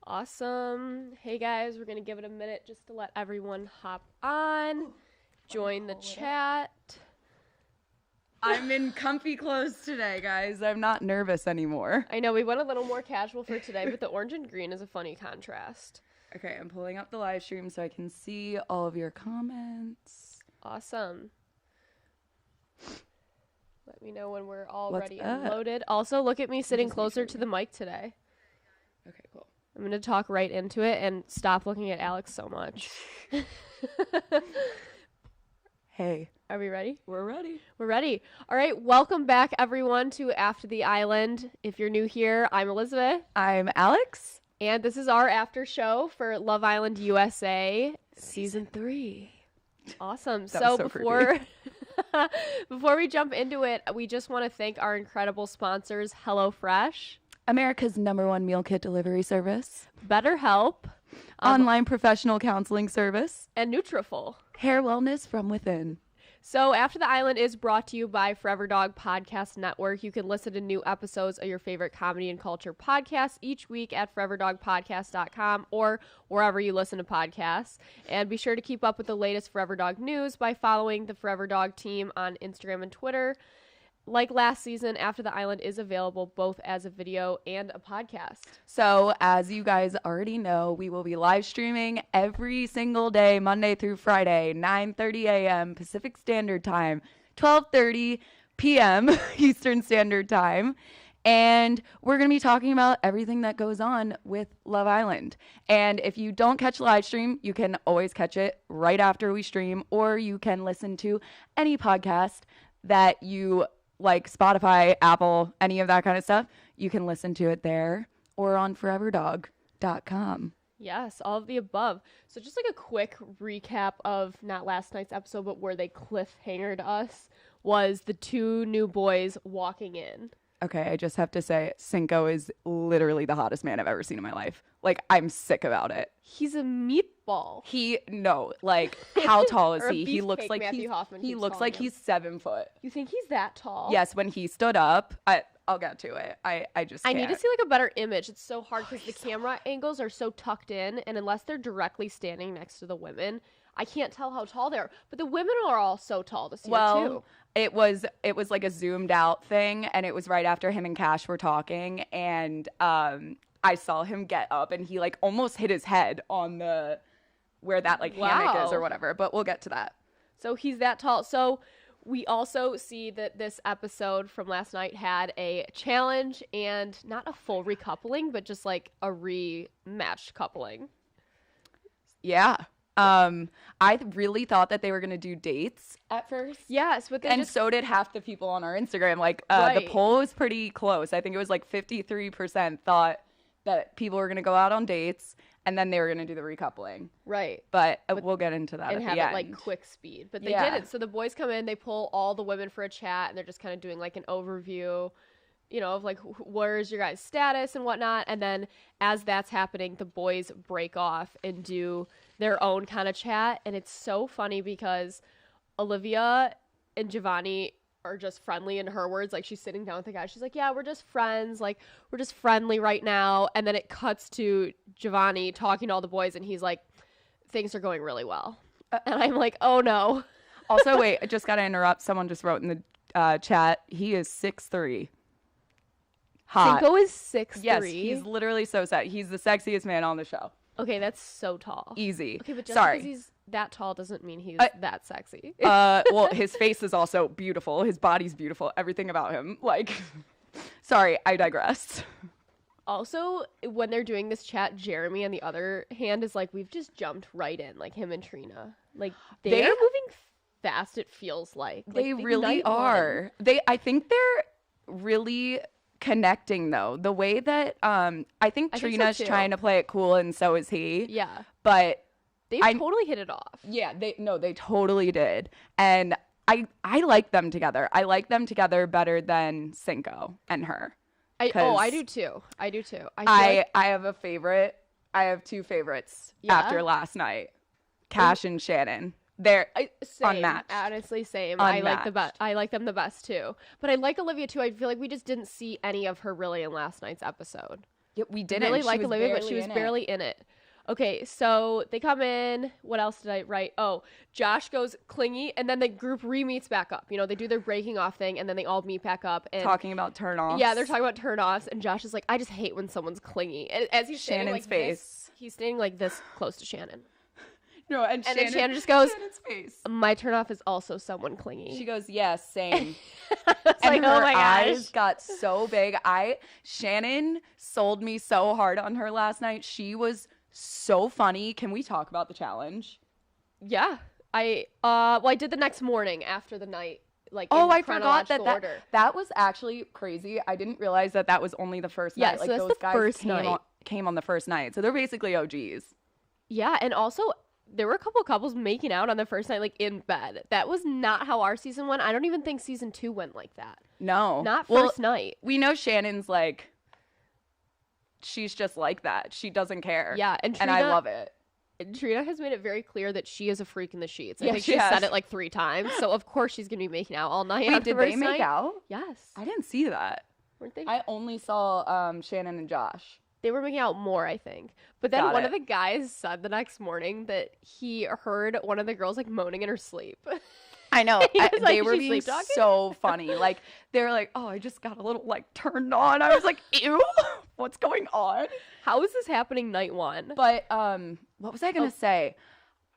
Awesome. Hey guys, we're going to give it a minute just to let everyone hop on, join the chat. I'm in comfy clothes today, guys. I'm not nervous anymore. I know we went a little more casual for today, but the orange and green is a funny contrast. Okay, I'm pulling up the live stream so I can see all of your comments. Awesome. Let me know when we're all ready and loaded. Also, look at me sitting closer to the mic today. Okay, cool. I'm going to talk right into it and stop looking at Alex so much. Hey. Are we ready? We're ready. We're ready. All right, welcome back, everyone, to After the Island. If you're new here, I'm Elizabeth. I'm Alex. And this is our after show for Love Island USA Season 3. Awesome. So before we jump into it, we just want to thank our incredible sponsors, HelloFresh, America's #1 meal kit delivery service, BetterHelp, online professional counseling service, and Nutrafol, hair wellness from within. So After the Island is brought to you by Forever Dog Podcast Network. You can listen to new episodes of your favorite comedy and culture podcasts each week at foreverdogpodcast.com or wherever you listen to podcasts. And be sure to keep up with the latest Forever Dog news by following the Forever Dog team on Instagram and Twitter. Like last season, After the Island is available both as a video and a podcast. So as you guys already know, we will be live streaming every single day, Monday through Friday, 9:30 a.m. Pacific Standard Time, 12:30 p.m. Eastern Standard Time. And we're going to be talking about everything that goes on with Love Island. And if you don't catch the live stream, you can always catch it right after we stream, or you can listen to any podcast that you like, Spotify, Apple, any of that kind of stuff. You can listen to it there or on foreverdog.com. Yes, all of the above. So just like a quick recap of not last night's episode, but where they cliffhangered us was the two new boys walking in. Okay, I just have to say, Cinco is literally the hottest man I've ever seen in my life. Like, I'm sick about it. He's a meatball. How tall is he? He looks like he's 7 foot. You think he's that tall? Yes, when he stood up, I'll get to it. I just can't. I need to see like a better image. It's so hard because the camera angles are so tucked in, and unless they're directly standing next to the women, I can't tell how tall they are. But the women are all so tall this year too. It was like a zoomed out thing, and it was right after him and Cash were talking, and I saw him get up, and he like almost hit his head on where that like hammock is or whatever. But we'll get to that. So he's that tall. So we also see that this episode from last night had a challenge and not a full recoupling, but just like a rematched coupling. Yeah. I really thought that they were going to do dates at first. Yes, but so did half the people on our Instagram. Like, the poll was pretty close. I think it was like 53% thought that people were going to go out on dates, and then they were going to do the recoupling. Right. But we'll get into that and at have the it end. like quick speed. But they didn't. So the boys come in, they pull all the women for a chat, and they're just kind of doing like an overview, you know, of like where's your guys' status and whatnot. And then as that's happening, the boys break off and do their own kind of chat. And it's so funny because Olivia and Giovanni are just friendly in her words. Like, she's sitting down with the guy. She's like, yeah, we're just friends. Like, we're just friendly right now. And then it cuts to Giovanni talking to all the boys, and he's like, things are going really well. And I'm like, oh no. Also, wait, I just got to interrupt. Someone just wrote in the chat, he is 6'3". Hot. Cinco is 6'3". Yes, he's literally so set. He's the sexiest man on the show. Okay, that's so tall. Easy. Okay, but just because he's that tall doesn't mean he's that sexy. Well, his face is also beautiful. His body's beautiful. Everything about him. Like, sorry, I digressed. Also, when they're doing this chat, Jeremy on the other hand is like, we've just jumped right in, like him and Trina. Like, they're moving fast, it feels like. They really are. I think they're really connecting, though. The way that I think Trina's trying to play it cool, and so is he. Yeah. But they totally hit it off. Yeah, they totally did. And I like them together. I like them together better than Cinco and her. I do too. I have a favorite. I have two favorites after last night. Cash and Shannon. They're unmatched. Honestly, same. Unmatched. I like them the best too. But I like Olivia too. I feel like we just didn't see any of her really in last night's episode. Yeah, we didn't really like Olivia, but she was barely in it. Okay, so they come in. What else did I write? Oh, Josh goes clingy, and then the group re-meets back up. You know, they do their breaking off thing, and then they all meet back up. And talking about turn-offs. Yeah, they're talking about turn-offs, and Josh is like, I just hate when someone's clingy. And as he's standing Shannon's like face. This, he's standing like this close to Shannon. No, and then Shannon just goes, Shannon's face. My turn-off is also someone clingy. She goes, yes, same. And like, her oh my eyes gosh. Got so big. Shannon sold me so hard on her last night. She was so funny. Can we talk about the challenge? Yeah. I did the next morning after the night. Like, I forgot that was actually crazy. I didn't realize that was only the first night. Yeah, like, so that's those the guys first night. Came on the first night. So they're basically OGs. Yeah, and also there were a couple couples making out on the first night, like in bed. That was not how our season went. I don't even think season 2 went like that. No. Not first night. We know Shannon's like, she's just like that. She doesn't care. Yeah, and I love it. Trina has made it very clear that she is a freak in the sheets. I Yeah, think she she's has. said it like 3 times. So of course she's gonna be making out all night. Wait, did they make out? Yes. I didn't see that. Weren't they? I only saw Shannon and Josh. They were making out more, I think. But then one of the guys said the next morning that he heard one of the girls like moaning in her sleep. I know. They were being sleep-talking? so funny. Like, they were like, oh, I just got a little like turned on. I was like, ew, what's going on? How is this happening night 1? But what was I gonna say?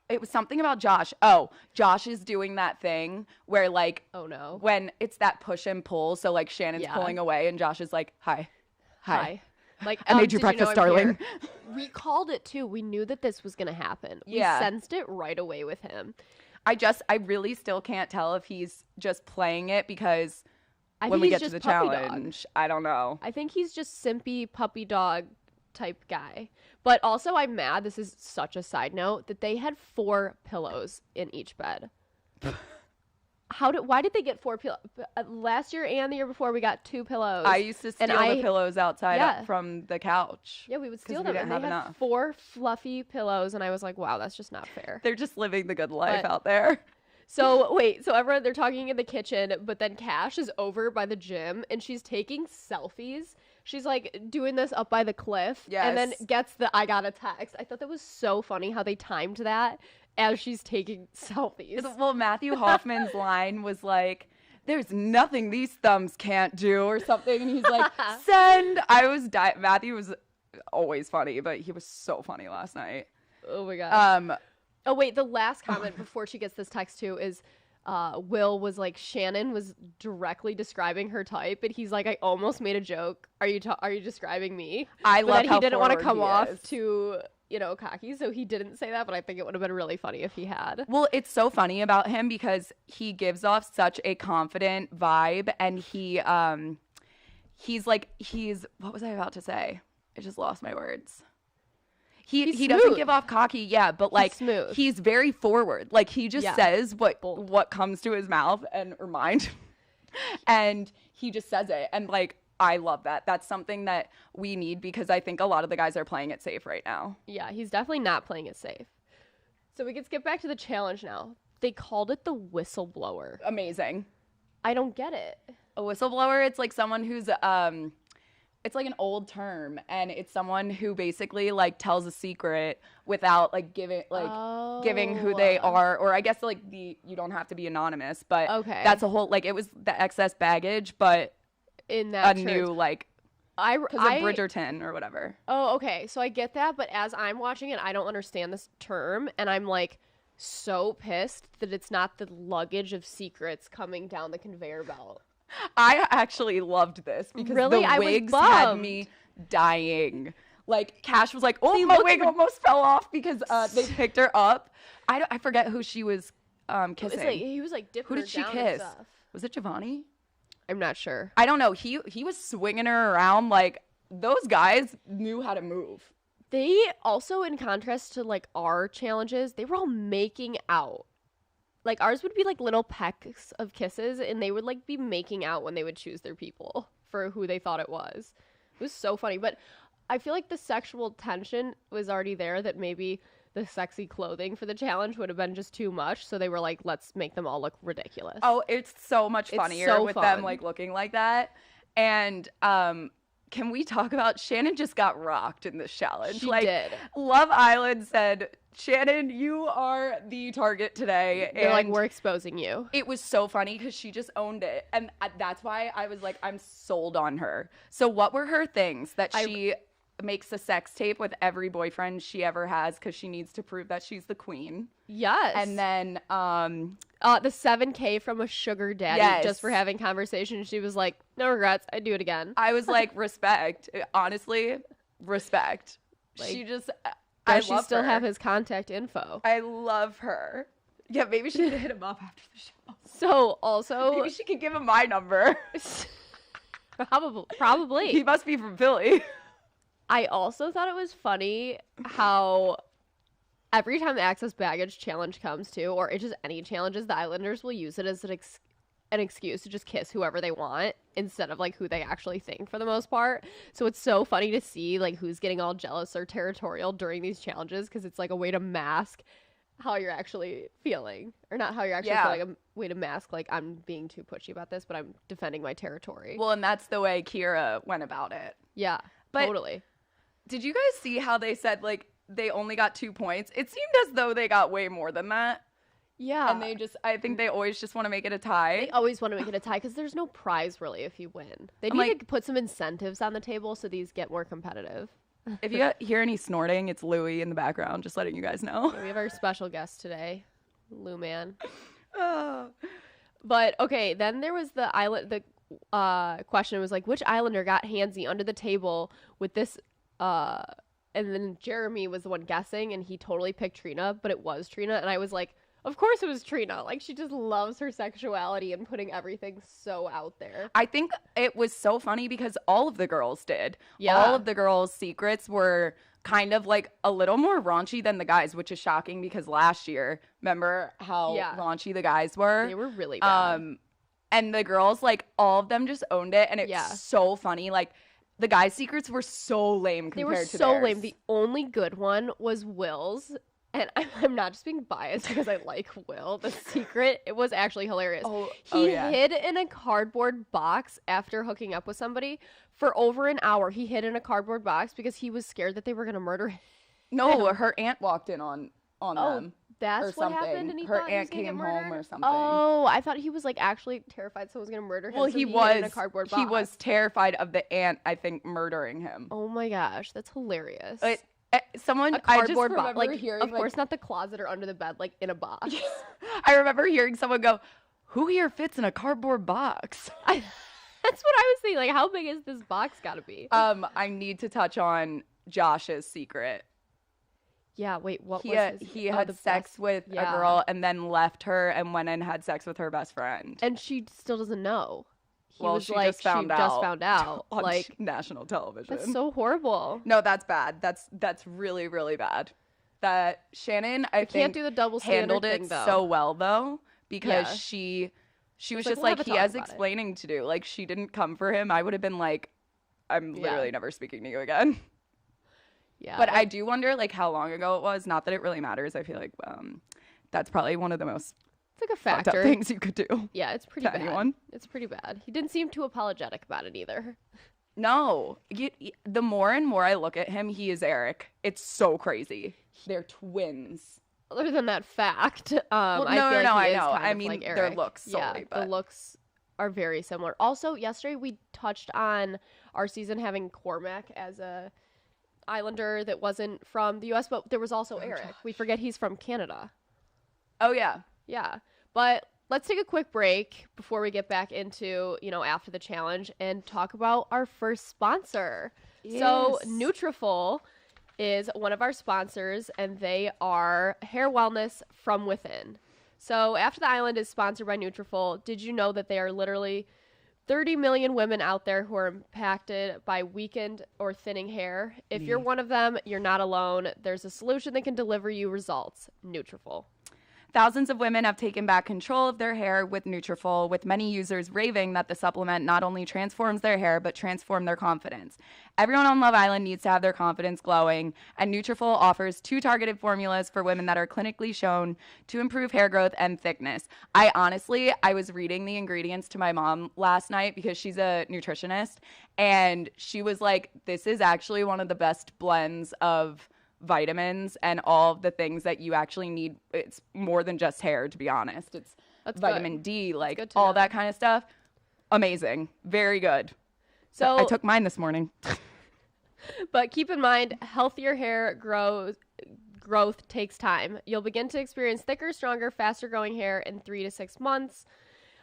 It was something about Josh. Oh, Josh is doing that thing where like, oh no, when it's that push and pull. So like Shannon's pulling away and Josh is like, hi. Like, I made you breakfast, darling. We called it too. We knew that this was gonna happen. Yeah. We sensed it right away with him. I really still can't tell if he's just playing it because when we get to the challenge, I don't know. I think he's just simpy puppy dog type guy. But also I'm mad, this is such a side note, that they had 4 pillows in each bed. Why did they get 4 pillows? Last year and the year before we got 2 pillows. I used to steal the pillows outside from the couch. Yeah, we would steal them. And they had 4 fluffy pillows, and I was like, wow, that's just not fair. They're just living the good life out there. So wait, so everyone, they're talking in the kitchen, but then Cash is over by the gym, and she's taking selfies. She's like doing this up by the cliff, and then gets the I got a text. I thought that was so funny how they timed that as she's taking selfies. Well, Matthew Hoffman's line was like, there's nothing these thumbs can't do or something. And he's like, send. I was Matthew was always funny, but he was so funny last night. Oh my God. Oh wait, the last comment before she gets this text too is Will was like, Shannon was directly describing her type, and he's like, I almost made a joke. Are you describing me? I love how he didn't want to come off is. Too, cocky, so he didn't say that, but I think it would have been really funny if he had. Well, it's so funny about him because he gives off such a confident vibe, and he's what was I about to say? I just lost my words. He doesn't give off cocky, but like he's very forward. Like he just says what comes to his mouth or mind, and he just says it. And like I love that. That's something that we need because I think a lot of the guys are playing it safe right now. Yeah, he's definitely not playing it safe. So we can skip back to the challenge now. They called it the Whistleblower. Amazing. I don't get it. A whistleblower, it's like someone who's it's like an old term, and it's someone who basically like tells a secret without like giving who they are, or I guess like you don't have to be anonymous, but that's a whole like it was the excess baggage, but in that new like because of Bridgerton or whatever. Oh, okay, so I get that, but as I'm watching it, I don't understand this term, and I'm like so pissed that it's not the luggage of secrets coming down the conveyor belt. I actually loved this because really? The wigs had me dying. Like Cash was like, "Oh, my wig almost fell off because they picked her up." I forget who she was kissing. He was like dipping who did she kiss? Was it Giovanni? I'm not sure. I don't know. He was swinging her around like those guys knew how to move. They also, in contrast to like our challenges, they were all making out. Like, ours would be, like, little pecks of kisses, and they would, like, be making out when they would choose their people for who they thought it was. It was so funny. But I feel like the sexual tension was already there, that maybe the sexy clothing for the challenge would have been just too much. So they were like, let's make them all look ridiculous. Oh, it's so much funnier with them, like, looking like that. And can we talk about Shannon just got rocked in this challenge? She did. Love Island said, Shannon, you are the target today. They're like, we're exposing you. It was so funny because she just owned it. And that's why I was like, I'm sold on her. So what were her things that she makes a sex tape with every boyfriend she ever has because she needs to prove that she's the queen? Yes. And then the $7,000 from a sugar daddy just for having conversation. She was like, no regrets. I'd do it again. I was like, respect. Honestly, respect. Like, she just... Does she still have his contact info? I love her. Yeah, maybe she could hit him up after the show. So also... Maybe she could give him my number. Probably. He must be from Philly. I also thought it was funny how every time the Access Baggage challenge comes to, or it's just any challenges, the Islanders will use it as an excuse to just kiss whoever they want instead of like who they actually think for the most part. So it's so funny to see like who's getting all jealous or territorial during these challenges because it's like a way to mask how you're actually feeling, or not how you're actually feeling, a way to mask like I'm being too pushy about this, but I'm defending my territory. Well, and that's the way Kyra went about it. Yeah, but totally. Did you guys see how they said like they only got 2 points? It seemed as though they got way more than that. Yeah. And I think they always just want to make it a tie. They always want to make it a tie because there's no prize really if you win. They need to put some incentives on the table so these get more competitive. If you hear any snorting, it's Louie in the background, just letting you guys know. We have our special guest today, Lou Man. Oh. But okay, then there was the question was like, which Islander got handsy under the table with this and then Jeremy was the one guessing and he totally picked Trina, but it was Trina, and I was like, of course it was Trina. Like, she just loves her sexuality and putting everything so out there. I think it was so funny because all of the girls did. Yeah. All of the girls' secrets were kind of like a little more raunchy than the guys, which is shocking because last year, remember how raunchy the guys were? They were really bad. And the girls, like, all of them just owned it, and it's so funny. Like, the guys' secrets were so lame compared to theirs. They were so lame. The only good one was Will's. And I'm not just being biased because I like Will. The secret, it was actually hilarious. He hid in a cardboard box after hooking up with somebody for over an hour. He hid in a cardboard box because he was scared that they were going to murder him. No, her aunt walked in on them. That's what happened, and her aunt came home or something. Oh, I thought he was like actually terrified someone was going to murder him. Well, so he hid was in a cardboard box. He was terrified of the aunt, I think, murdering him. Oh my gosh, that's hilarious. Someone, a cardboard box, like, hearing, of course not the closet or under the bed, like in a box. I remember hearing someone go, "Who here fits in a cardboard box?" That's what I was thinking. Like, how big is this box got to be? I need to touch on Josh's secret. Yeah, wait, what was his? He had sex with a girl and then left her and went and had sex with her best friend. And she still doesn't know. She just found out on like national television. That's so horrible. No, that's bad. That's really, really bad. That Shannon, I think, can't do the double standard handled it thing, though. so well though, because she was just like, he has explaining to do. Like, she didn't come for him. I would have been like, I'm literally never speaking to you again. Yeah. But I do wonder like how long ago it was. Not that it really matters. I feel like that's probably one of the most like a factor fucked up things you could do. Yeah, it's pretty bad. Anyone. It's pretty bad. He didn't seem too apologetic about it either. No. The more and more I look at him, he is Eric. It's so crazy. They're twins. Other than that fact, I know. I mean, like their looks solely. The looks are very similar. Also, yesterday we touched on our season having Cormac as a Islander that wasn't from the U.S., but there was also Eric. Gosh. We forget he's from Canada. Oh, yeah. Yeah. But let's take a quick break before we get back into, after the challenge and talk about our first sponsor. Yes. So Nutrafol is one of our sponsors, and they are hair wellness from within. So After the Island is sponsored by Nutrafol. Did you know that they are literally 30 million women out there who are impacted by weakened or thinning hair? If you're one of them, you're not alone. There's a solution that can deliver you results. Nutrafol. Thousands of women have taken back control of their hair with Nutrafol, with many users raving that the supplement not only transforms their hair, but transforms their confidence. Everyone on Love Island needs to have their confidence glowing, and Nutrafol offers 2 targeted formulas for women that are clinically shown to improve hair growth and thickness. I was reading the ingredients to my mom last night because she's a nutritionist, and she was like, this is actually one of the best blends of vitamins and all of the things that you actually need. It's more than just hair, to be honest. It's vitamin D, like all that kind of stuff. Amazing. Very good. So I took mine this morning. But keep in mind, healthier hair growth takes time. You'll begin to experience thicker, stronger, faster growing hair in 3 to 6 months.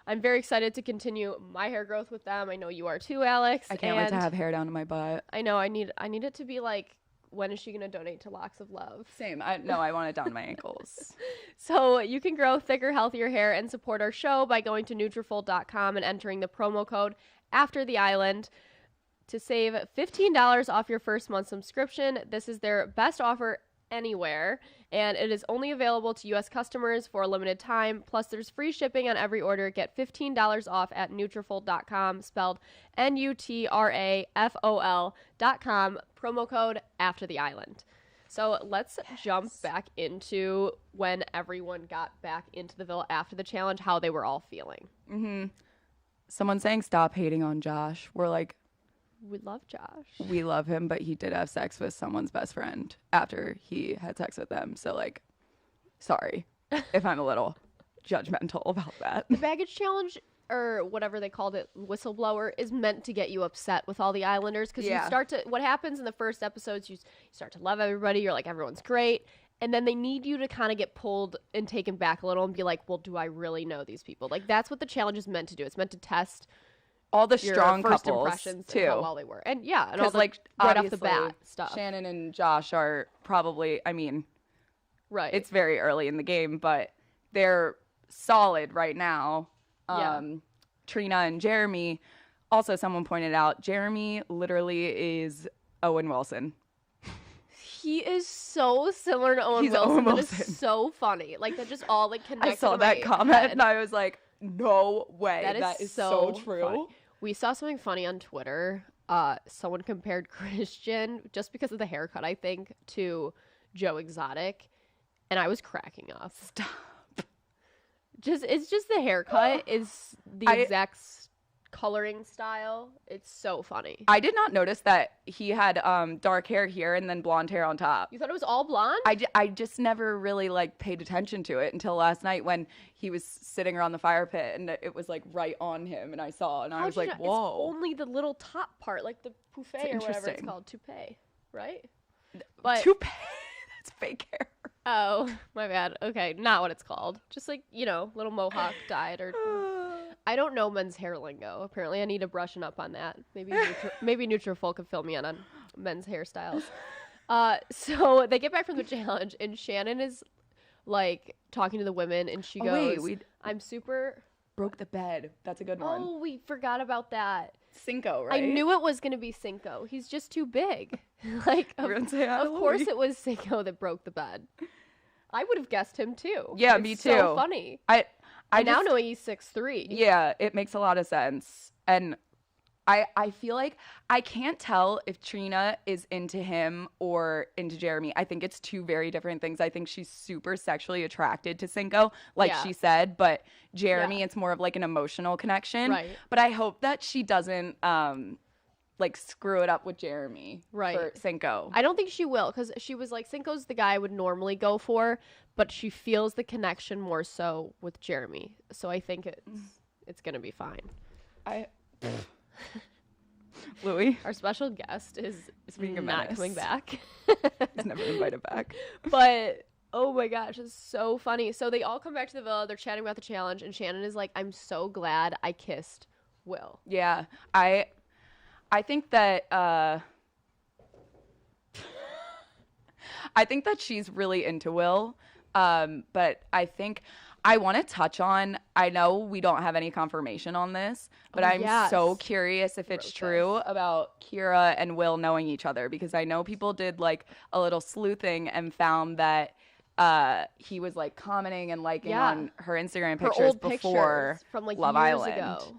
I'm very excited to continue my hair growth with them. I know you are too, Alex. I can't wait to have hair down to my butt. I know. I need it to be like, when is she going to donate to Locks of Love? Same. I want it down to my ankles. So you can grow thicker, healthier hair and support our show by going to Nutrafol.com and entering the promo code After the Island to save $15 off your first month subscription. This is their best offer anywhere, and it is only available to U.S. customers for a limited time. Plus, there's free shipping on every order. Get $15 off at Nutrafol.com, spelled Nutrafol.com, promo code After the Island. So let's jump back into when everyone got back into the villa after the challenge, how they were all feeling. Mm-hmm. Someone saying stop hating on Josh. We're like, we love Josh. We love him, but he did have sex with someone's best friend after he had sex with them. So, like, sorry if I'm a little judgmental about that. The baggage challenge, or whatever they called it, Whistleblower, is meant to get you upset with all the Islanders. Because you start to, what happens in the first episodes, you start to love everybody. You're like, everyone's great. And then they need you to kind of get pulled and taken back a little and be like, well, do I really know these people? Like, that's what the challenge is meant to do. It's meant to test all the strong first couples impressions too, and how well they were, and and all the, like right off the bat stuff. Shannon and Josh are probably, I mean, right. It's very early in the game, but they're solid right now. Trina and Jeremy. Also, someone pointed out Jeremy literally is Owen Wilson. He is so similar to Owen Wilson. That is so funny. Like, that just all like connected. I saw that comment and I was like, no way. That is so true. Funny. We saw something funny on Twitter. Someone compared Christian, just because of the haircut, I think, to Joe Exotic, and I was cracking up. Stop. It's just the haircut is the exact coloring style. It's so funny. I did not notice that he had dark hair here and then blonde hair on top. You thought it was all blonde? I just never really like paid attention to it until last night when he was sitting around the fire pit and it was like right on him and I saw and I was like, whoa. It's only the little top part, like the pouffe or whatever it's called, toupee, right? But toupee? That's fake hair. Oh, my bad. Okay, not what it's called. Just like, little mohawk dyed or I don't know men's hair lingo. Apparently, I need to brushing up on that. Maybe Nutrafol could fill me in on men's hairstyles. So they get back from the challenge, and Shannon is like talking to the women, and she goes, "I'm super broke the bed. That's a good one." Oh, we forgot about that. Cinco, right? I knew it was gonna be Cinco. He's just too big. Like, of course, it was Cinco that broke the bed. I would have guessed him too. Yeah, me too. So funny. I now know he's 6'3". Yeah, it makes a lot of sense. And I feel like I can't tell if Trina is into him or into Jeremy. I think it's 2 very different things. I think she's super sexually attracted to Cinco, like she said, but Jeremy, it's more of like an emotional connection. Right. But I hope that she doesn't like screw it up with Jeremy for Cinco. I don't think she will, because she was like, Cinco's the guy I would normally go for, but she feels the connection more so with Jeremy. So I think it's gonna be fine. Louis, our special guest, is not coming back. He's never invited back. But oh my gosh, it's so funny. So they all come back to the villa. They're chatting about the challenge, and Shannon is like, "I'm so glad I kissed Will." Yeah, I think that she's really into Will, but I think I want to touch on, I know we don't have any confirmation on this, but I'm so curious if it's true about Kyra and Will knowing each other, because I know people did like a little sleuthing and found that he was like commenting and liking on her Instagram pictures old before pictures from like Love years Island. ago.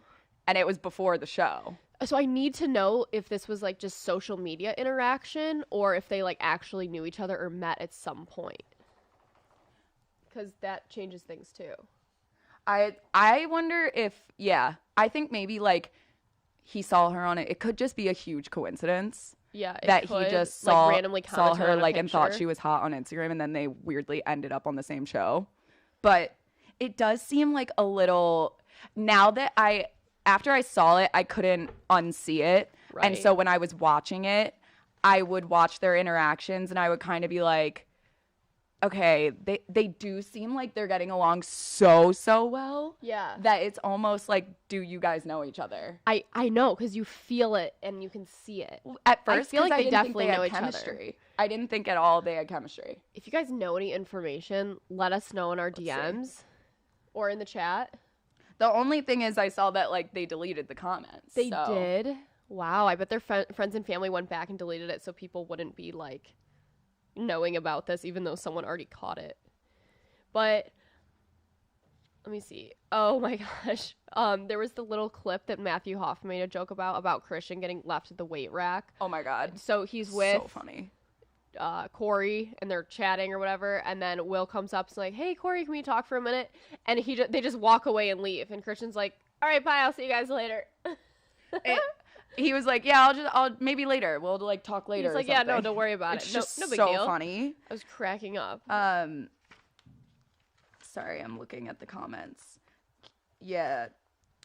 And it was before the show. So I need to know if this was like just social media interaction or if they like actually knew each other or met at some point. Because that changes things too. I wonder if, I think maybe like he saw her on it. It could just be a huge coincidence. Yeah, that he just saw, like, randomly saw her like and thought she was hot on Instagram, and then they weirdly ended up on the same show. But it does seem like a little, now that after I saw it, I couldn't unsee it. Right. And so when I was watching it, I would watch their interactions and I would kind of be like, okay, they do seem like they're getting along so well. Yeah. That it's almost like, do you guys know each other? I know, because you feel it and you can see it. At first, I feel like they definitely know each chemistry. other. I didn't think at all they had chemistry. If you guys know any information, let us know in our DMs or in the chat. The only thing is I saw that like they deleted the comments. They did? Wow, I bet their friends and family went back and deleted it so people wouldn't be like knowing about this even though someone already caught it. But let me see. Oh my gosh. There was the little clip that Matthew Hoff made a joke about Christian getting left at the weight rack. Oh my god. So he's with so funny. Corey, and they're chatting or whatever, and then Will comes up and is like, hey Corey, can we talk for a minute? And they just walk away and leave, and Christian's like, all right, bye, I'll see you guys later. He was like, yeah, I'll maybe later, we'll like talk later. He's like, yeah, no, don't worry about it. Just no big so deal. Funny. I was cracking up. Sorry, I'm looking at the comments. Yeah,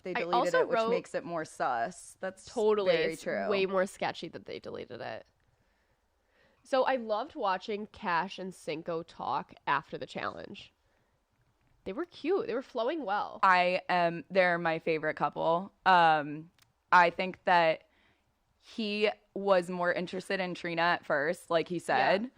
they deleted also it, which makes it more sus. That's totally very true. Way more sketchy that they deleted it. So I loved watching Cash and Cinco talk after the challenge. They were cute. They were flowing well. They're my favorite couple. I think that he was more interested in Trina at first, like he said,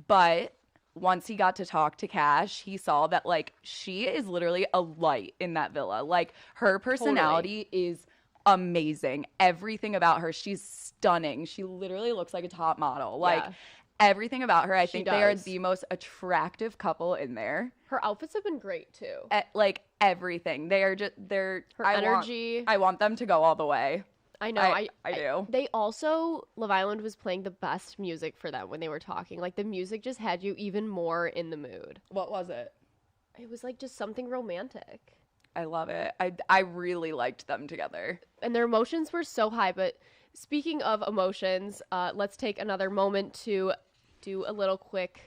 but once he got to talk to Cash, he saw that like she is literally a light in that villa. Like her personality is amazing. Everything about her, she's stunning. She literally looks like a top model. Like everything about her, I think they are the most attractive couple in there. Her outfits have been great too. Like everything. They are just her energy. I want them to go all the way. I know. I do. They also, Love Island was playing the best music for them when they were talking. Like the music just had you even more in the mood. What was it? It was like just something romantic. I love it. I really liked them together. And their emotions were so high. But speaking of emotions, let's take another moment to do a little quick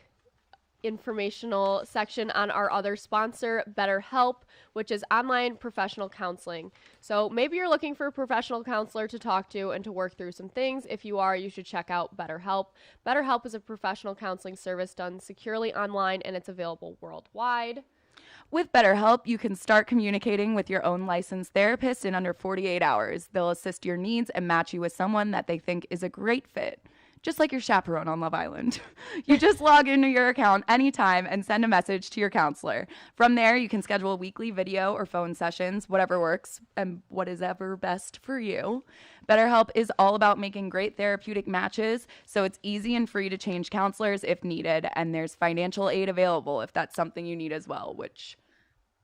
informational section on our other sponsor, BetterHelp, which is online professional counseling. So maybe you're looking for a professional counselor to talk to and to work through some things. If you are, you should check out BetterHelp. BetterHelp is a professional counseling service done securely online, and it's available worldwide. With BetterHelp, you can start communicating with your own licensed therapist in under 48 hours. They'll assist your needs and match you with someone that they think is a great fit. Just like your chaperone on Love Island. You just log into your account anytime and send a message to your counselor. From there, you can schedule weekly video or phone sessions, whatever works and what is ever best for you. BetterHelp is all about making great therapeutic matches, so it's easy and free to change counselors if needed, and there's financial aid available if that's something you need as well, which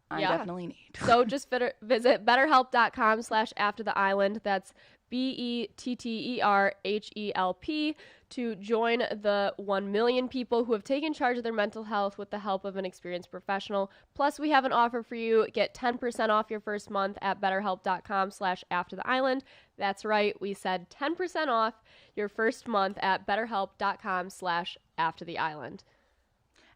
I definitely need. So just visit betterhelp.com/aftertheisland. That's BETTERHELP to join the 1 million people who have taken charge of their mental health with the help of an experienced professional. Plus, we have an offer for you. Get 10% off your first month at betterhelp.com/aftertheisland. That's right. We said 10% off your first month at betterhelp.com/aftertheisland.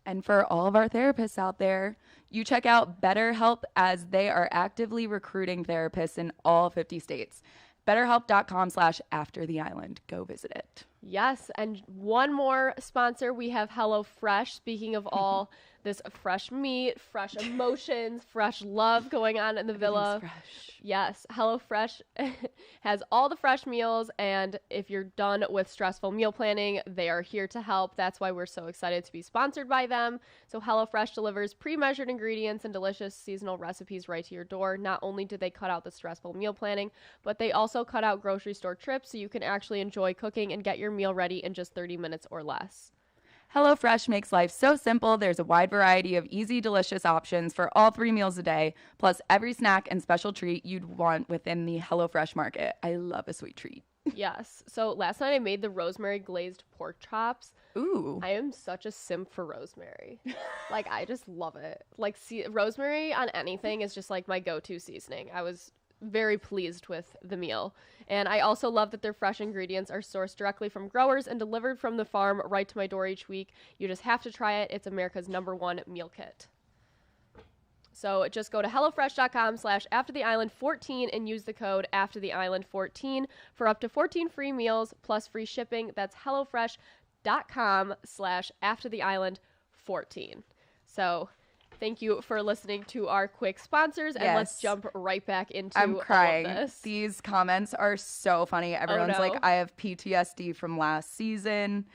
And for all of our therapists out there, you check out BetterHelp as they are actively recruiting therapists in all 50 states. BetterHelp.com/aftertheisland. Go visit it. Yes, and one more sponsor. We have HelloFresh. Speaking of all this fresh meat, fresh emotions, fresh love going on in the villa. Fresh. Yes, HelloFresh has all the fresh meals, and if you're done with stressful meal planning, they are here to help. That's why we're so excited to be sponsored by them. So HelloFresh delivers pre-measured ingredients and delicious seasonal recipes right to your door. Not only do they cut out the stressful meal planning, but they also cut out grocery store trips so you can actually enjoy cooking and get your meal ready in just 30 minutes or less. HelloFresh makes life so simple. There's a wide variety of easy, delicious options for all 3 meals a day, plus every snack and special treat you'd want within the HelloFresh market. I love a sweet treat. Yes. So last night I made the rosemary glazed pork chops. Ooh. I am such a simp for rosemary. Like, I just love it. Like, rosemary on anything is just like my go-to seasoning. I was very pleased with the meal. And I also love that their fresh ingredients are sourced directly from growers and delivered from the farm right to my door each week. You just have to try it. It's America's #1 meal kit. So just go to HelloFresh.com/AfterTheIsland14 and use the code AfterTheIsland14 for up to 14 free meals plus free shipping. That's HelloFresh.com/AfterTheIsland14. So thank you for listening to our quick sponsors, and let's jump right back into I'm crying. all of this. These comments are so funny. Everyone's like, I have PTSD from last season.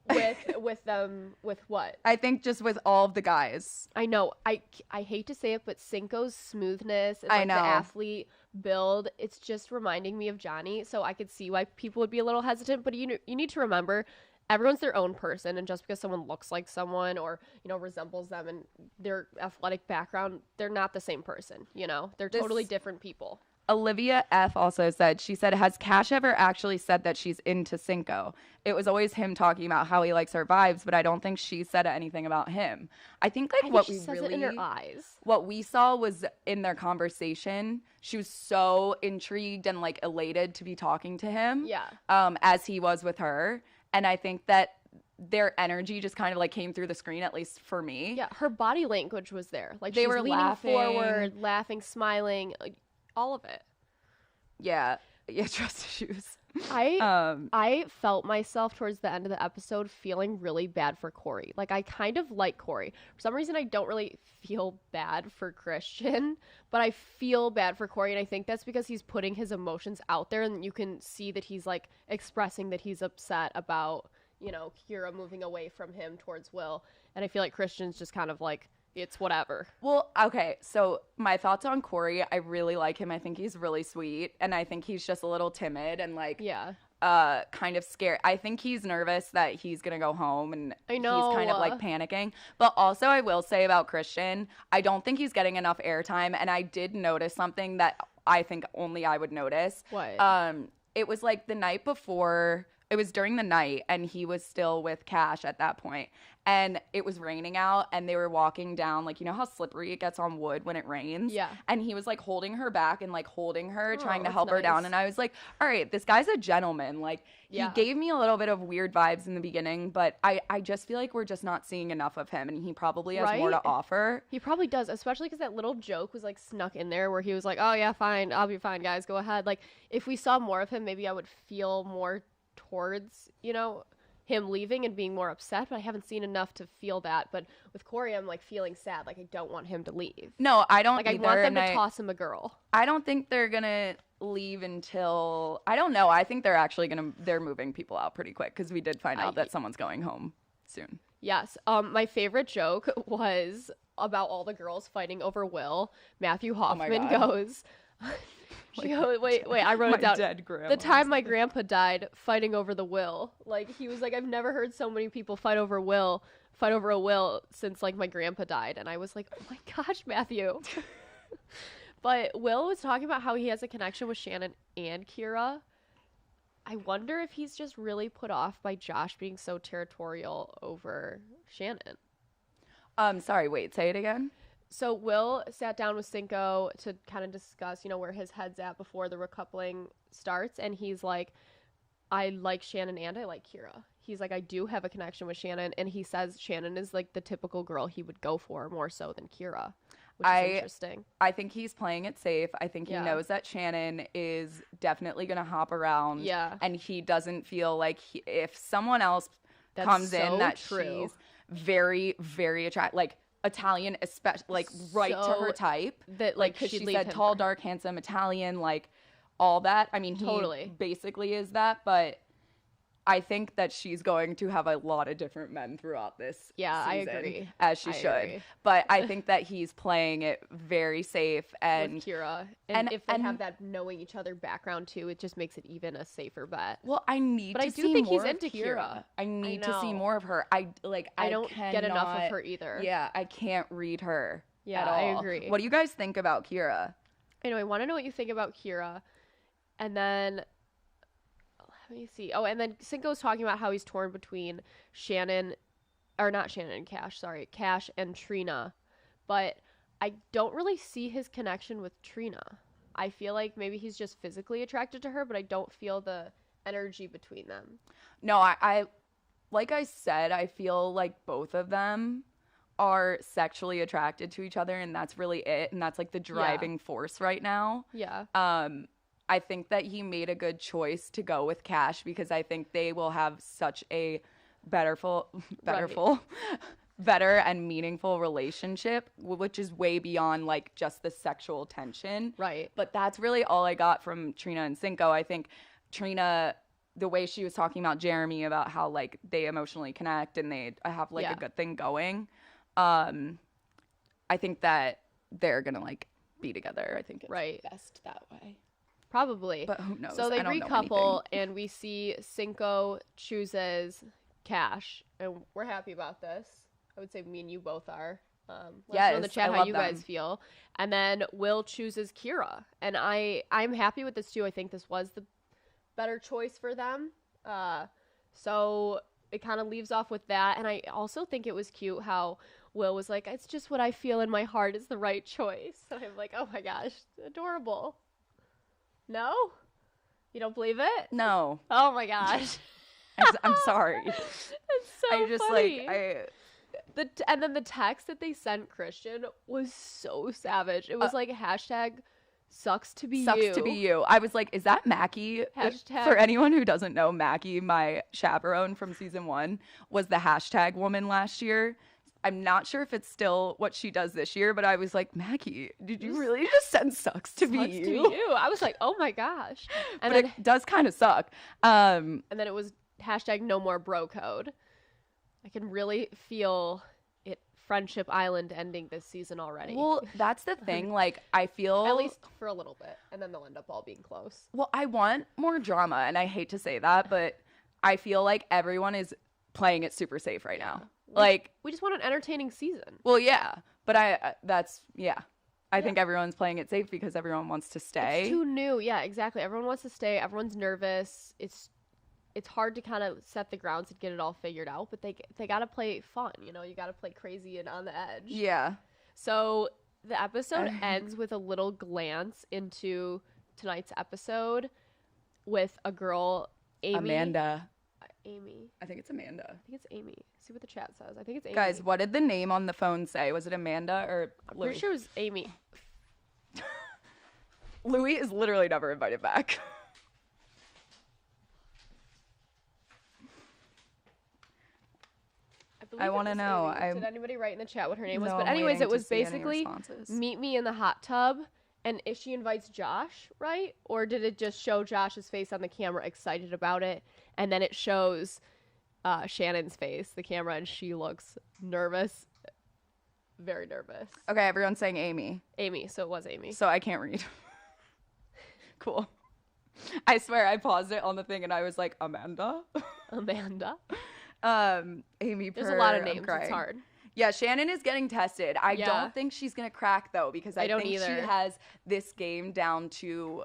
With what? I think just with all of the guys. I know. I hate to say it, but Cinco's smoothness and like, I know. the athlete build, it's just reminding me of Johnny. So I could see why people would be a little hesitant. But you need to remember, everyone's their own person, and just because someone looks like someone or resembles them and their athletic background, they're not the same person. They're totally different people. Olivia F. also said, has Cash ever actually said that she's into Cinco? It was always him talking about how he likes her vibes, but I don't think she said anything about him. I think what she says it in her eyes. What we saw was in their conversation, she was so intrigued and like elated to be talking to him. Yeah. As he was with her. And I think that their energy just kind of like came through the screen, at least for me. Yeah, her body language was there. Like they she's were leaning laughing forward, laughing, smiling, all of it. Yeah, trust issues. I felt myself towards the end of the episode feeling really bad for Corey. Like, I kind of like Corey. For some reason, I don't really feel bad for Christian, but I feel bad for Corey, and I think that's because he's putting his emotions out there, and you can see that he's, like, expressing that he's upset about, Kyra moving away from him towards Will, and I feel like Christian's just kind of like, it's whatever. Well, okay, so my thoughts on Corey, I really like him. I think he's really sweet, and I think he's just a little timid and, like, kind of scared. I think he's nervous that he's going to go home, and he's kind of, like, panicking. But also, I will say about Christian, I don't think he's getting enough airtime, and I did notice something that I think only I would notice. What? It was, like, the night before... It was during the night, and he was still with Cash at that point. And it was raining out, and they were walking down, like, you know how slippery it gets on wood when it rains? Yeah. And he was, like, holding her back and, like, holding her, trying to help her down. And I was like, all right, this guy's a gentleman. Like, he gave me a little bit of weird vibes in the beginning, but I just feel like we're just not seeing enough of him, and he probably has more to offer. He probably does, especially because that little joke was, like, snuck in there where he was like, oh, yeah, fine, I'll be fine, guys, go ahead. Like, if we saw more of him, maybe I would feel more towards him leaving and being more upset, but I haven't seen enough to feel that. But with Corey, I'm like feeling sad, like I don't want him to leave. No, I don't like either, I want them to toss him a girl. I don't think they're gonna leave until, I don't know, I think they're moving people out pretty quick, because we did find out that someone's going home soon. Yes. My favorite joke was about all the girls fighting over Will. Matthew Hoffman goes wait, I wrote it down. Dead grandma. The time my grandpa died, fighting over the will. Like, he was like, I've never heard so many people fight over a will since, like, my grandpa died. And I was like, oh my gosh, Matthew. But Will was talking about how he has a connection with Shannon and Kyra. I wonder if he's just really put off by Josh being so territorial over Shannon. Sorry, wait, say it again. So Will sat down with Cinco to kind of discuss, where his head's at before the recoupling starts. And he's like, I like Shannon and I like Kyra. He's like, I do have a connection with Shannon. And he says Shannon is like the typical girl he would go for more so than Kyra, which is interesting. I think he's playing it safe. I think he knows that Shannon is definitely going to hop around. Yeah. And he doesn't feel like if someone else comes in that she's very, very attractive, like, Italian, especially, like, right to her type. That, like, she said tall, dark, handsome, Italian, like, all that. I mean, he totally basically is that, but I think that she's going to have a lot of different men throughout this season, I agree. as she should. Agree. But I think that he's playing it very safe and with Kyra, and if they have that knowing each other background too, it just makes it even a safer bet. Well, I need but to I do see think more he's into of Kyra. I need to see more of her. I don't get enough of her either. Yeah, I can't read her. Yeah, at all. I agree. What do you guys think about Kyra? I want to know what you think about Kyra, and then. Let me see. Oh, and then Cinco's talking about how he's torn between Cash and Trina. But I don't really see his connection with Trina. I feel like maybe he's just physically attracted to her, but I don't feel the energy between them. No, I like I said, I feel like both of them are sexually attracted to each other, and that's really it. And that's like the driving force right now. Yeah. I think that he made a good choice to go with Cash because I think they will have such a better and meaningful relationship, which is way beyond like just the sexual tension. Right. But that's really all I got from Trina and Cinco. I think Trina, the way she was talking about Jeremy, about how like they emotionally connect and they have like a good thing going. I think that they're gonna like be together. I think it's best that way. Probably. But who knows? So they recouple, and we see Cinco chooses Cash, and we're happy about this. I would say me and you both are. Let us know in the chat how you guys feel. And then Will chooses Kyra, and I'm happy with this too. I think this was the better choice for them. So it kind of leaves off with that, and I also think it was cute how Will was like, "It's just what I feel in my heart is the right choice." And I'm like, "Oh my gosh, adorable." No? You don't believe it? No. Oh my gosh. I'm sorry. It's so funny. And then the text that they sent Christian was so savage. It was like hashtag sucks to be you. Sucks to be you. I was like, is that Mackie? Hashtag. For anyone who doesn't know, Mackie, my chaperone from season 1, was the hashtag woman last year. I'm not sure if it's still what she does this year, but I was like, Mackie, did you really just send sucks to be you? Sucks to be you. I was like, oh my gosh. And but it does kind of suck. And then it was hashtag no more bro code. I can really feel it Friendship Island ending this season already. Well, that's the thing. Like, I feel... At least for a little bit. And then they'll end up all being close. Well, I want more drama, and I hate to say that, but I feel like everyone is playing it super safe right now. Like, we just want an entertaining season. Well, yeah, but I think everyone's playing it safe because everyone wants to stay. It's too new. Yeah, exactly. Everyone wants to stay. Everyone's nervous. It's hard to kind of set the grounds and get it all figured out, but they got to play fun, you know? You got to play crazy and on the edge. Yeah. So the episode ends with a little glance into tonight's episode with a girl, Amy. Amanda. Amy. I think it's Amanda. I think it's Amy. See what the chat says. I think it's Amy. Guys, what did the name on the phone say? Was it Amanda or Louis? I'm pretty sure it was Amy. Louis is literally never invited back. I want to know. Did anybody write in the chat what her name was? But anyways, it was basically meet me in the hot tub. And if she invites Josh, right? Or did it just show Josh's face on the camera excited about it? And then it shows Shannon's face, the camera, and she looks nervous. Very nervous. Okay, everyone's saying Amy. Amy, so it was Amy. So I can't read. Cool. I swear I paused it on the thing and I was like, Amanda? Amanda? Amy. There's a lot of names. It's hard. Yeah, Shannon is getting tested. I don't think she's going to crack, though, because I think she has this game down to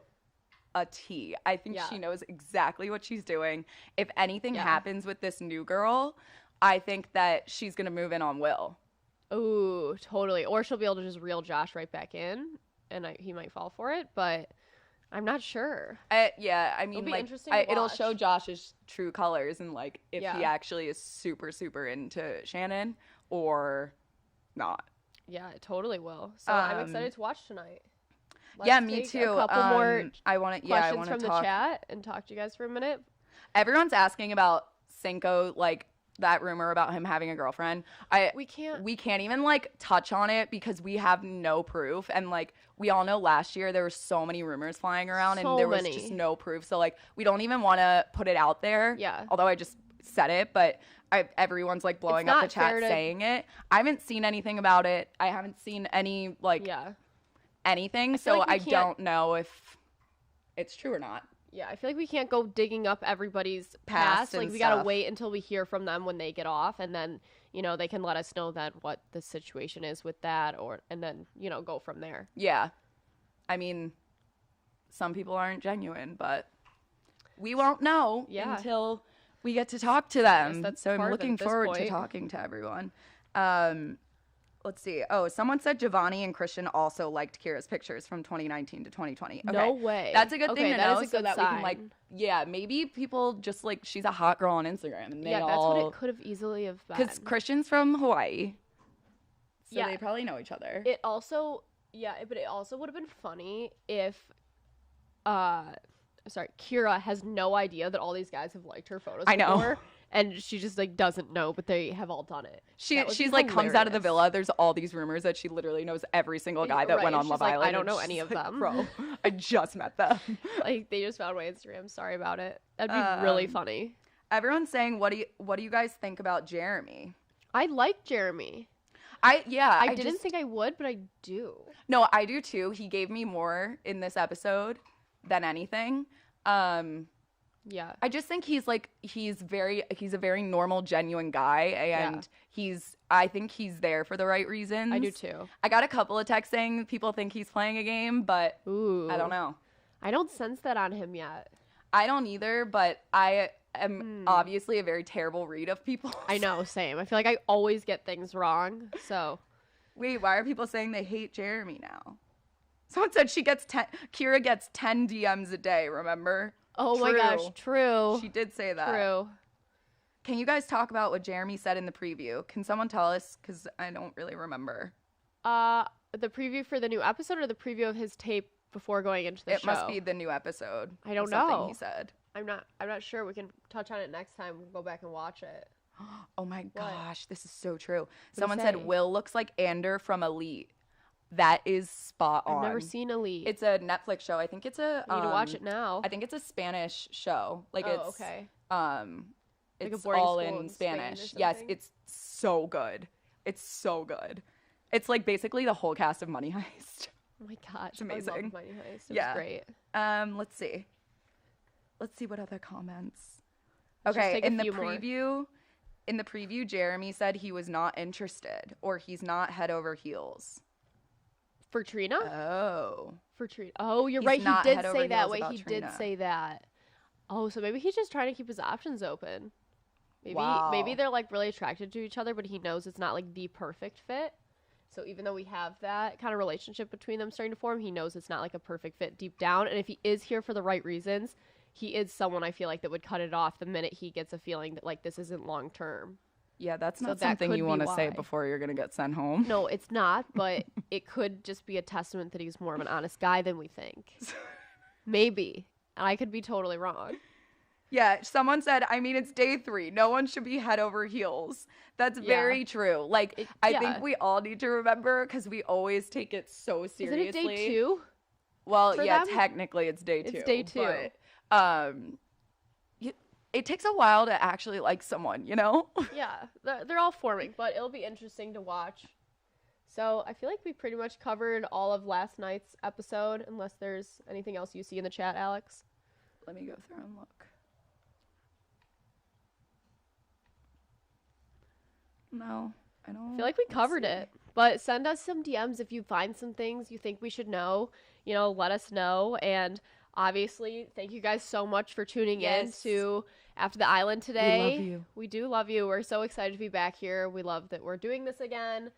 a T. I think she knows exactly what she's doing. If anything happens with this new girl, I think that she's going to move in on Will. Ooh, totally. Or she'll be able to just reel Josh right back in, and he might fall for it, but I'm not sure. I mean, it'll like, interesting to it'll watch. show Josh's true colors and, like, if he actually is super, super into Shannon or not. Yeah, it totally will. So I'm excited to watch tonight. Me too. A couple more questions from the chat and talk to you guys for a minute. Everyone's asking about Cinco, like, that rumor about him having a girlfriend. We can't even like touch on it because we have no proof. And like we all know last year there were so many rumors flying around and there was just no proof. So like we don't even want to put it out there. Yeah. Although I just said it, but everyone's like blowing up the chat saying it. I haven't seen anything about it. I haven't seen any like anything. So like I don't know if it's true or not. Yeah, I feel like we can't go digging up everybody's past. Like, we got to wait until we hear from them when they get off. And then, you know, they can let us know that what the situation is with that. And then, you know, go from there. Yeah. I mean, some people aren't genuine, but we won't know until we get to talk to them. So I'm looking forward to talking to everyone. Let's see. Oh, someone said Giovanni and Christian also liked Kyra's pictures from 2019 to 2020. Okay. No way. That's a good thing to know, so that sign. we can like, maybe people just like, she's a hot girl on Instagram, and that's what it could have easily have been. Because Christian's from Hawaii, so they probably know each other. It also, but it also would have been funny if, Kyra has no idea that all these guys have liked her photos. I know. Before. And she just like doesn't know, but they have all done it. She's like comes out of the villa. There's all these rumors that she literally knows every single guy that went on Love Island. I don't know any of them. Bro, I just met them. Like they just found my Instagram. Sorry about it. That'd be really funny. Everyone's saying, what do you guys think about Jeremy? I like Jeremy. I didn't think I would, but I do. No, I do too. He gave me more in this episode than anything. Yeah. I just think he's a very normal, genuine guy, and I think he's there for the right reasons. I do too. I got a couple of texts saying people think he's playing a game, but I don't know. I don't sense that on him yet. I don't either, but I am obviously a very terrible read of people. I know, same. I feel like I always get things wrong, so. Wait, why are people saying they hate Jeremy now? Someone said Kyra gets 10 DMs a day, remember? Oh my gosh, true. She did say that. True. Can you guys talk about what Jeremy said in the preview? Can someone tell us? Because I don't really remember. The preview for the new episode or the preview of his tape before going into the show? It must be the new episode. I don't know. He said. I'm not sure. We can touch on it next time. We'll go back and watch it. Oh my gosh, this is so true. Someone said Will looks like Ander from Elite. That is spot on. I've never seen Elite. It's a Netflix show. I think it's a. I need to watch it now. I think it's a Spanish show. Okay. It's all in Spanish. Yes, it's so good. It's so good. It's like basically the whole cast of Money Heist. Oh my gosh, it's amazing. I love Money Heist. It was great. Let's see. Let's see what other comments. Okay, in the preview, Jeremy said he was not interested, or he's not head over heels. For Trina? Oh. For Trina. Oh, you're right. He did say that. Wait, he did say that. Oh, so maybe he's just trying to keep his options open. Maybe they're like really attracted to each other, but he knows it's not like the perfect fit. So even though we have that kind of relationship between them starting to form, he knows it's not like a perfect fit deep down. And if he is here for the right reasons, he is someone I feel like that would cut it off the minute he gets a feeling that like this isn't long term. Yeah, that's not something you want to say before you're going to get sent home. No, it's not, but it could just be a testament that he's more of an honest guy than we think. Maybe. And I could be totally wrong. Yeah, someone said, I mean, it's day 3. No one should be head over heels. That's very true. Like, I think we all need to remember, because we always take it so seriously. Isn't it day 2? Well, technically it's day 2. It's day 2. But, it takes a while to actually like someone, you know? Yeah, they're all forming, but it'll be interesting to watch. So I feel like we pretty much covered all of last night's episode, unless there's anything else you see in the chat, Alex. Let me go through and look. No, I don't. I feel like we covered it, but send us some DMs if you find some things you think we should know. You know, let us know. And obviously, thank you guys so much for tuning in to After the Island today. We love you. We do love you. We're so excited to be back here. We love that we're doing this again.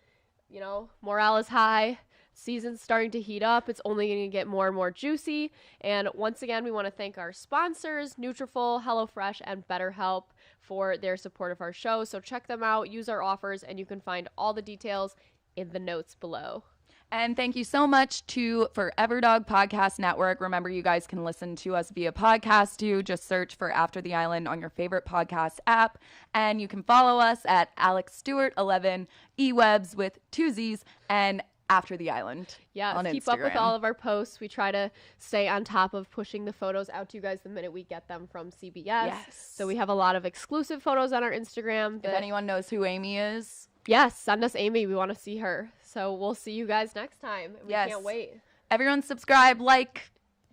You know, morale is high. Season's starting to heat up. It's only going to get more and more juicy. And once again, we want to thank our sponsors, Nutrafol, HelloFresh, and BetterHelp for their support of our show. So check them out, use our offers, and you can find all the details in the notes below. And thank you so much to Forever Dog Podcast Network. Remember, you guys can listen to us via podcast too. Just search for After the Island on your favorite podcast app. And you can follow us at Alex Stewart 11, eWebs with 2 Z's, and After the Island. Yeah, keep up with all of our posts. We try to stay on top of pushing the photos out to you guys the minute we get them from CBS. Yes. So we have a lot of exclusive photos on our Instagram. If anyone knows who Amy is. Yes, send us Amy. We want to see her. So we'll see you guys next time. We can't wait. Everyone subscribe, like,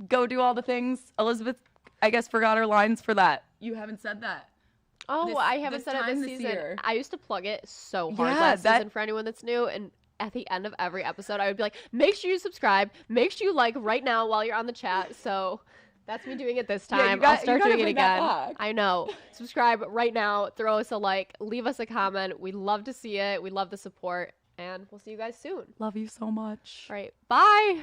go do all the things. Elizabeth, I guess, forgot her lines for that. You haven't said that. Oh, I haven't said it this season. Year. I used to plug it so hard last season for anyone that's new. And at the end of every episode, I would be like, make sure you subscribe. Make sure you like right now while you're on the chat. So that's me doing it this time. I'll start doing it again. I know. Subscribe right now. Throw us a like. Leave us a comment. We'd love to see it. We love the support. And we'll see you guys soon. Love you so much. All right. Bye.